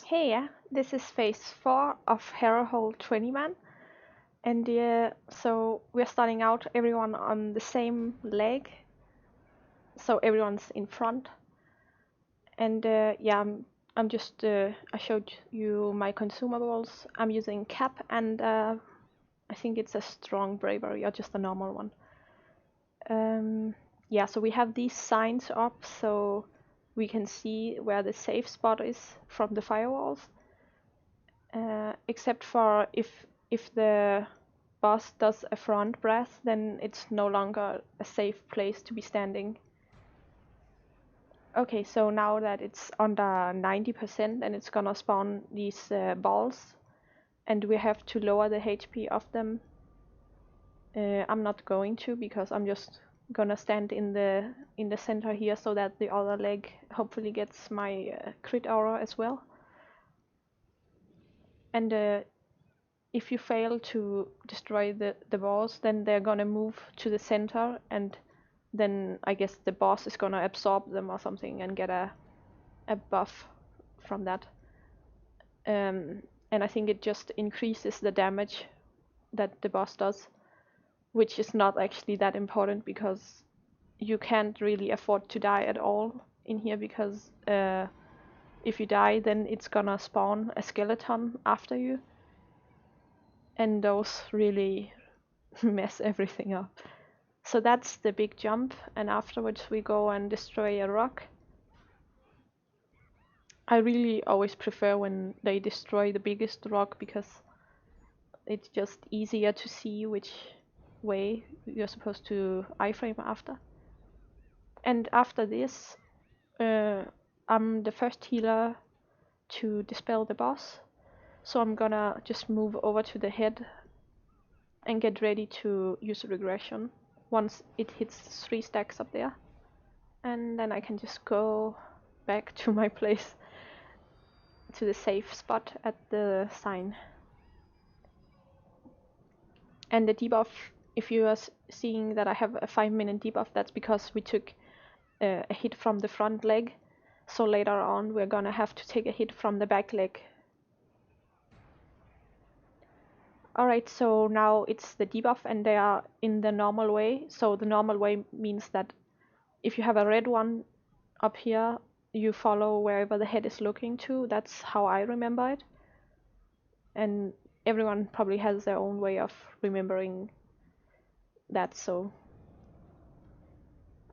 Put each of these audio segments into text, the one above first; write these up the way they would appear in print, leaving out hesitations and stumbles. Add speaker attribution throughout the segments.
Speaker 1: Hey, yeah, this is phase 4 of Harrowhold 20 man, and so we're starting out everyone on the same leg, so everyone's in front, and I'm just I showed you my consumables. I'm using cap and I think it's a strong bravery or just a normal one. Yeah, so we have these signs up so we can see where the safe spot is from the firewalls. Except for if the boss does a front breath, then it's no longer a safe place to be standing. Okay, so now that it's under 90%, then it's gonna spawn these balls, and we have to lower the HP of them. I'm not going to because I'm just gonna stand in the center here so that the other leg hopefully gets my crit aura as well. And if you fail to destroy the boss, then they're gonna move to the center, and then I guess the boss is gonna absorb them or something and get a buff from that. And I think it just increases the damage that the boss does, which is not actually that important because you can't really afford to die at all in here because if you die, then it's gonna spawn a skeleton after you, and those really mess everything up. So that's the big jump, and afterwards we go and destroy a rock. I really always prefer when they destroy the biggest rock because it's just easier to see which way you're supposed to iframe after. And after this, I'm the first healer to dispel the boss, so I'm gonna just move over to the head and get ready to use regression once it hits 3 stacks up there. And then I can just go back to my place, to the safe spot at the sign. And the debuff, if you are seeing that I have a 5-minute debuff, that's because we took a hit from the front leg, so later on we're gonna have to take a hit from the back leg. Alright, so now it's the debuff and they are in the normal way. So the normal way means that if you have a red one up here, you follow wherever the head is looking to. That's how I remember it. And everyone probably has their own way of remembering that, so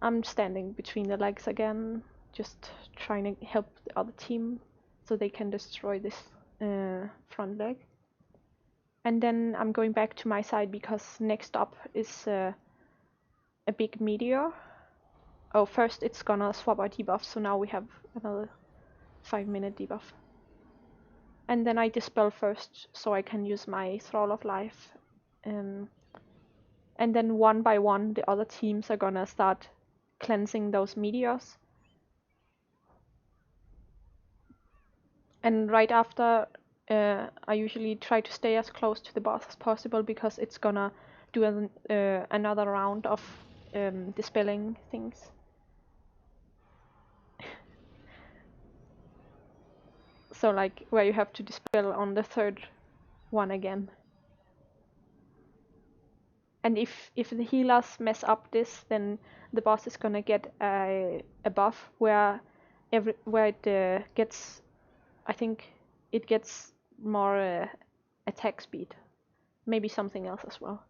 Speaker 1: I'm standing between the legs again, just trying to help the other team so they can destroy this front leg. And then I'm going back to my side because next up is a big meteor. Oh, first it's gonna swap our debuff, so now we have another 5-minute debuff. And then I dispel first, so I can use my Thrall of Life. And then one by one, the other teams are gonna start cleansing those meteors. And right after, I usually try to stay as close to the boss as possible because it's gonna do another round of dispelling things. So like where you have to dispel on the third one again. And if the healers mess up this, then the boss is gonna get a buff where it gets, I think it gets more attack speed, maybe something else as well.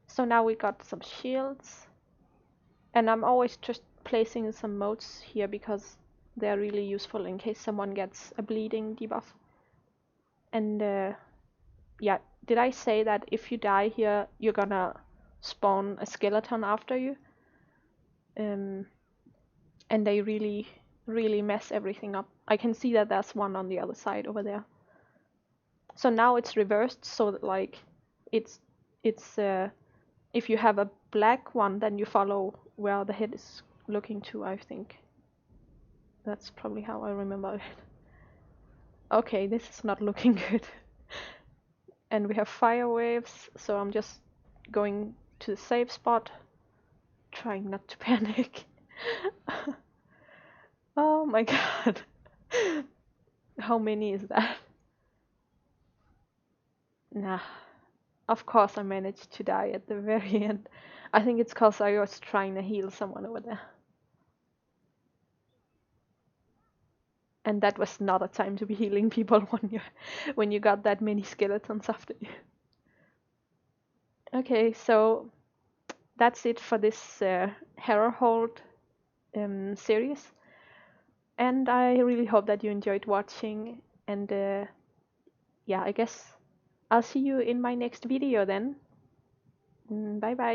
Speaker 1: So now we got some shields, and I'm always just placing some motes here because they're really useful in case someone gets a bleeding debuff. And yeah, did I say that if you die here, you're gonna spawn a skeleton after you? And they really, really mess everything up. I can see that there's one on the other side over there. So now it's reversed, so that like it's if you have a black one, then you follow where the head is looking to, I think. That's probably how I remember it. Okay, this is not looking good. And we have fire waves, so I'm just going to the safe spot, trying not to panic. Oh my god. How many is that? Nah. Of course I managed to die at the very end. I think it's cause I was trying to heal someone over there. And that was not a time to be healing people when you got that many skeletons after you. Okay, so that's it for this Harrowhold series. And I really hope that you enjoyed watching. And yeah, I guess I'll see you in my next video then. Bye bye.